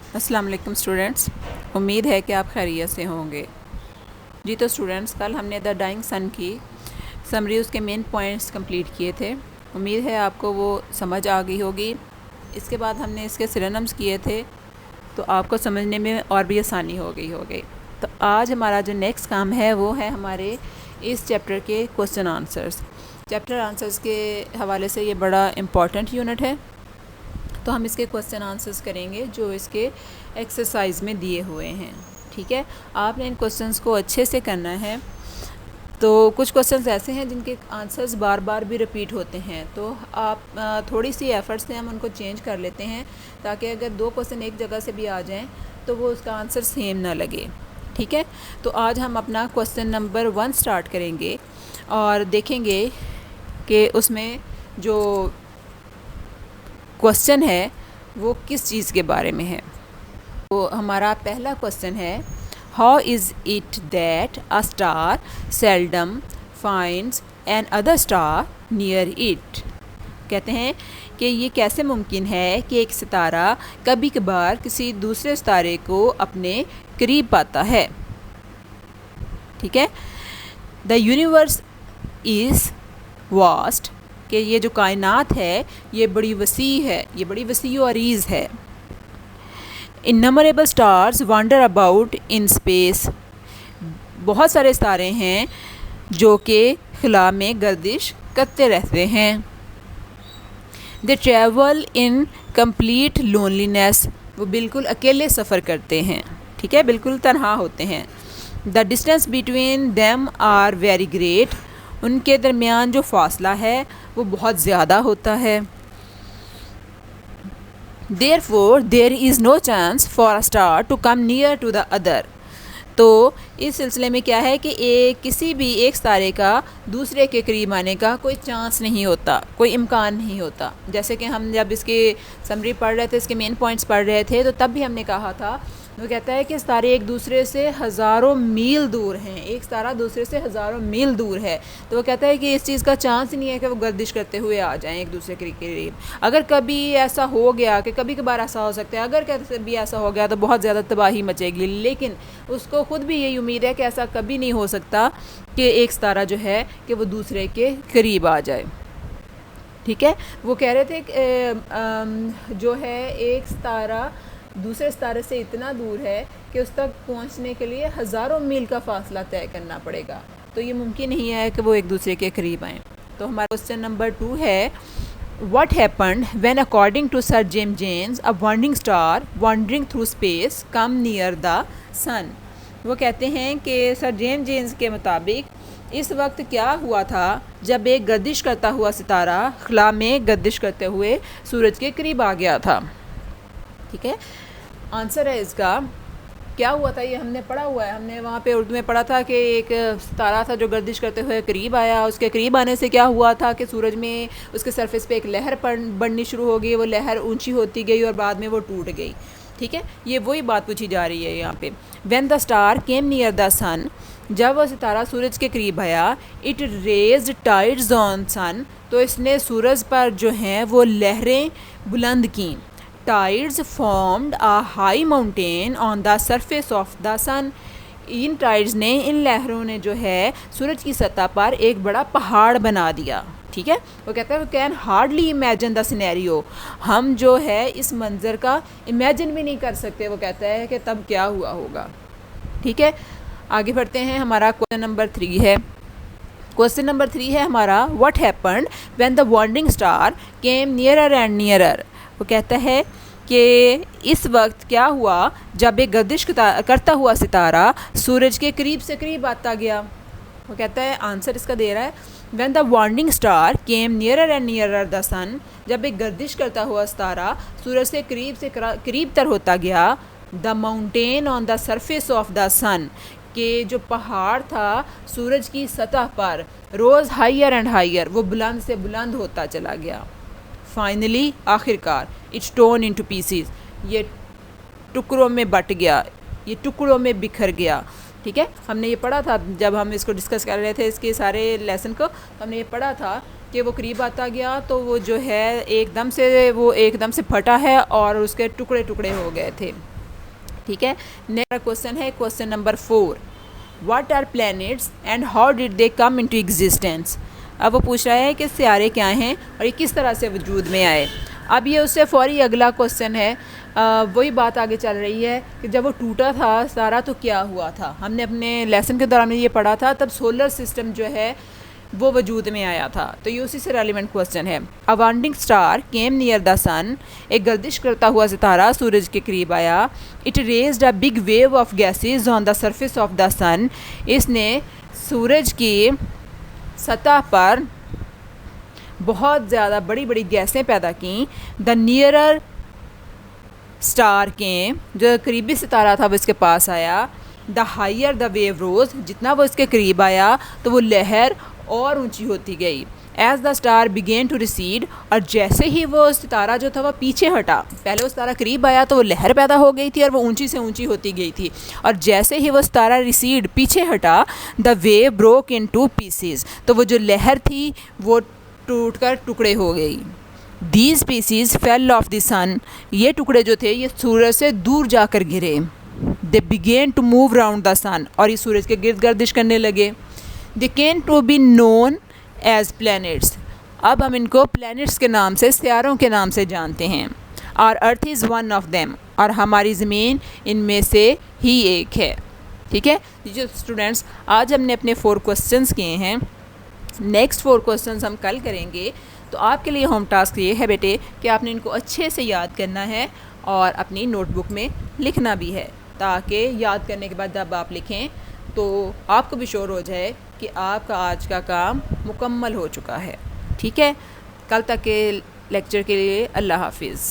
अस्सलाम वालेकुम स्टूडेंट्स, उम्मीद है कि आप खैरियत से होंगे। जी तो स्टूडेंट्स, कल हमने द डाइंग सन की समरी उसके मेन पॉइंट्स कंप्लीट किए थे। उम्मीद है आपको वो समझ आ गई होगी। इसके बाद हमने इसके सिनोनिम्स किए थे, तो आपको समझने में और भी आसानी हो गई होगी। तो आज हमारा जो नेक्स्ट काम है वो है हमारे इस चैप्टर के क्वेश्चन आंसर्स। चैप्टर आंसर्स के हवाले से ये बड़ा इम्पॉर्टेंट यूनिट है, तो हम इसके क्वेश्चन आंसर्स करेंगे जो इसके एक्सरसाइज में दिए हुए हैं। ठीक है, आपने इन क्वेश्चंस को अच्छे से करना है। तो कुछ क्वेश्चंस ऐसे हैं जिनके आंसर्स बार बार भी रिपीट होते हैं, तो आप थोड़ी सी एफ़र्ट से हम उनको चेंज कर लेते हैं, ताकि अगर दो क्वेश्चन एक जगह से भी आ जाएं तो वो उसका आंसर सेम ना लगे। ठीक है, तो आज हम अपना क्वेश्चन नंबर 1 स्टार्ट करेंगे और देखेंगे कि उसमें जो क्वेश्चन है वो किस चीज़ के बारे में है। तो हमारा पहला क्वेश्चन है, how is it that a star seldom finds an other star near it. कहते हैं कि ये कैसे मुमकिन है कि एक सितारा कभी कभार किसी दूसरे सितारे को अपने करीब पाता है। ठीक है, द यूनिवर्स इज़ वास्ट, कि ये जो कायनात है ये बड़ी वसी है, ये बड़ी वसी और अरीज़ है। Innumerable stars wonder about in space, बहुत सारे सितारे हैं जो कि खला में गर्दिश करते रहते हैं। दे ट्रैवल इन कंप्लीट लोनलीनेस, वो बिल्कुल अकेले सफ़र करते हैं। ठीक है, बिल्कुल तन्हा होते हैं। The distance between them are very great, उनके दरमियान जो फासला है वो बहुत ज़्यादा होता है। Therefore there is no chance for a star to come near to the other, तो इस सिलसिले में क्या है कि किसी भी एक सितारे का दूसरे के करीब आने का कोई चांस नहीं होता, कोई इम्कान नहीं होता। जैसे कि हम जब इसकी समरी पढ़ रहे थे, इसके मेन पॉइंट्स पढ़ रहे थे, तो तब भी हमने कहा था, वो कहता है कि सितारे एक दूसरे से हज़ारों मील दूर हैं, एक सितारा दूसरे से हज़ारों मील दूर है। तो वो कहता है कि इस चीज़ का चांस ही नहीं है कि वो गर्दिश करते हुए आ जाएं एक दूसरे के करीब। अगर कभी ऐसा हो गया, कि कभी कभार ऐसा हो सकता है, अगर कभी ऐसा हो गया तो बहुत ज़्यादा तबाही मचेगी, लेकिन उसको ख़ुद भी यही उम्मीद है कि ऐसा कभी नहीं हो सकता कि एक सितारा जो है कि वो दूसरे के करीब आ जाए। ठीक है, वो कह रहे थे कि जो है एक सितारा दूसरे सितारे से इतना दूर है कि उस तक पहुंचने के लिए हज़ारों मील का फासला तय करना पड़ेगा, तो ये मुमकिन नहीं है कि वो एक दूसरे के करीब आएँ। तो हमारा क्वेश्चन नंबर 2 है, What happened when according to Sir James James a wandering star wandering through space come near the sun। वो कहते हैं कि सर जेम्स जेम्स के मुताबिक इस वक्त क्या हुआ था जब एक गर्दिश करता हुआ सितारा खला में गर्दिश करते हुए सूरज के करीब आ गया था। ठीक है, आंसर है इसका क्या हुआ था, ये हमने पढ़ा हुआ है, हमने वहाँ पे उर्दू में पढ़ा था कि एक सितारा था जो गर्दिश करते हुए करीब आया। उसके करीब आने से क्या हुआ था कि सूरज में उसके सरफेस पे एक लहर बढ़नी शुरू हो गई, वो लहर ऊंची होती गई और बाद में वो टूट गई। ठीक है, ये वही बात पूछी जा रही है यहाँ पे। When the star came near the sun, जब वह सितारा सूरज के करीब आया, it raised tides on sun, तो इसने सूरज पर जो हैं वो लहरें बुलंद की। Tides formed a high mountain on the surface of the sun, इन टाइड्स ने, इन लहरों ने जो है सूरज की सतह पर एक बड़ा पहाड़ बना दिया। ठीक है, वो कहता है can hardly imagine the scenario, हम जो है इस मंज़र का इमेजिन भी नहीं कर सकते। वो कहता है कि तब क्या हुआ होगा। ठीक है, आगे बढ़ते हैं। हमारा क्वेश्चन नंबर 3 है। क्वेश्चन नंबर 3 है हमारा, what happened when the wandering star came nearer and nearer. वो कहता है कि इस वक्त क्या हुआ जब एक गर्दिश करता हुआ सितारा सूरज के करीब से करीब आता गया। वो कहता है, आंसर इसका दे रहा है, when the wandering star came nearer and nearer the sun, जब एक गर्दिश करता हुआ सितारा सूरज से करीब तर होता गया। The mountain on the surface of the sun, कि जो पहाड़ था सूरज की सतह पर रोज़ हायर एंड हायर, वो बुलंद से बुलंद होता चला गया। फाइनली, आखिरकार, इट्स टोन इनटू पीसीज, ये टुकड़ों में बट गया, ये टुकड़ों में बिखर गया। ठीक है, हमने ये पढ़ा था जब हम इसको डिस्कस कर रहे थे, इसके सारे लेसन को, हमने ये पढ़ा था कि वो करीब आता गया तो वो जो है एकदम से फटा है और उसके टुकड़े टुकड़े हो गए थे। ठीक है। नेक्स्ट क्वेश्चन है question number 4, what are planets and how did they come into existence. अब वो पूछ रहा है कि सियारे क्या हैं और ये किस तरह से वजूद में आए। अब ये उससे फौरी अगला क्वेश्चन है, वही बात आगे चल रही है कि जब वो टूटा था सारा तो क्या हुआ था। हमने अपने लेसन के दौरान ये पढ़ा था, तब सोलर सिस्टम जो है वो वजूद में आया था। तो ये उसी से रेलिवेंट क्वेश्चन है। A wandering star came near the sun, एक गर्दिश करता हुआ सितारा सूरज के करीब आया। It raised a big wave of gases on the surface of the sun, इसने सूरज की सतह पर बहुत ज़्यादा बड़ी बड़ी गैसें पैदा की। द नियरर स्टार के, जो करीबी सितारा था वो इसके पास आया। द हाइयर द वेव रोज, जितना वो इसके करीब आया तो वो लहर और ऊंची होती गई। As the star began to recede, और जैसे ही वो सितारा जो था वो पीछे हटा, पहले वो सितारा करीब आया तो वो लहर पैदा हो गई थी और वो ऊंची से ऊंची होती गई थी, और जैसे ही वो सितारा रिसीड पीछे हटा, the wave broke in to pieces, तो वो जो लहर थी वो टूटकर टुकड़े हो गई। These pieces fell off the sun, ये टुकड़े जो थे ये सूरज से दूर जाकर गिरे। They began to move round the sun, और ये सूरज के गिर्द गर्दिश करने लगे। They came to be known as planets, अब हम इनको प्लैनेट्स के नाम से, सितारों के नाम से जानते हैं। और earth is one of them, और हमारी ज़मीन इनमें से ही एक है। ठीक है जो स्टूडेंट्स, आज हमने अपने 4 क्वेश्चंस किए हैं। नेक्स्ट 4 क्वेश्चंस हम कल करेंगे। तो आपके लिए होम टास्क ये है बेटे कि आपने इनको अच्छे से याद करना है और अपनी नोटबुक में लिखना भी है, ताकि याद करने के बाद जब आप लिखें तो आपको भी श्योर हो जाए कि आपका आज का काम मुकम्मल हो चुका है। ठीक है, कल तक के लेक्चर के लिए अल्लाह हाफिज़।